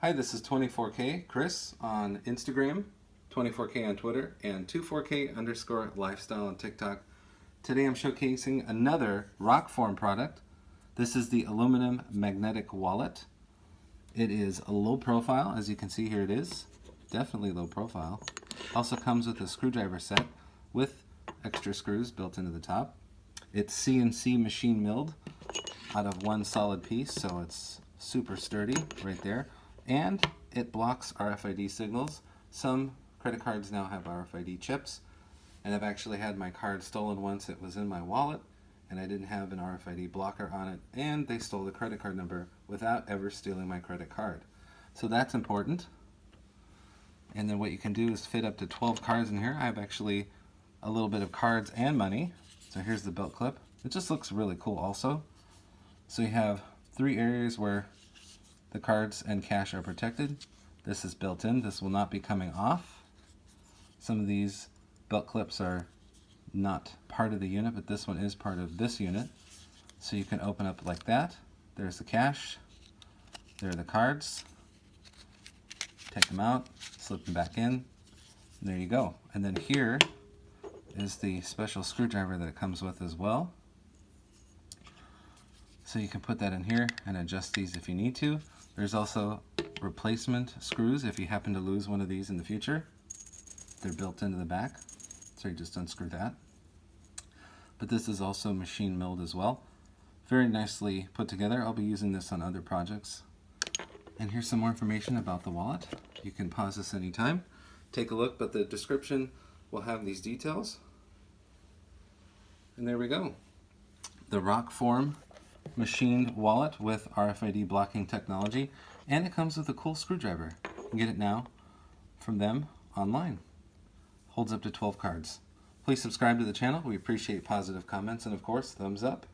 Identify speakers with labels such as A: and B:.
A: Hi, this is 24K Chris on Instagram, 24K on Twitter, and 24K_lifestyle on TikTok. Today I'm showcasing another Rokform product. This is the aluminum magnetic wallet. It is a low profile, as you can see here it is. Definitely low profile. Also comes with a screwdriver set with extra screws built into the top. It's CNC machine milled out of one solid piece, so it's super sturdy right there. And it blocks RFID signals. Some credit cards now have RFID chips, and I've actually had my card stolen once. It was in my wallet and I didn't have an RFID blocker on it, and they stole the credit card number without ever stealing my credit card. So that's important. And then what you can do is fit up to 12 cards in here. I have actually a little bit of cards and money. So here's the belt clip. It just looks really cool also. So you have 3 areas where the cards and cash are protected. This is built in. This will not be coming off. Some of these belt clips are not part of the unit, but this one is part of this unit. So you can open up like that. There's the cash. There are the cards. Take them out, slip them back in, and there you go. And then here is the special screwdriver that it comes with as well. So you can put that in here and adjust these if you need to. There's also replacement screws if you happen to lose one of these in the future. They're built into the back, so you just unscrew that. But this is also machine milled as well. Very nicely put together. I'll be using this on other projects. And here's some more information about the wallet. You can pause this anytime, take a look, but the description will have these details. And there we go. The Rokform machined wallet with RFID blocking technology, and it comes with a cool screwdriver. You can get it now from them online. Holds up to 12 cards. Please subscribe to the channel. We appreciate positive comments and, of course, thumbs up.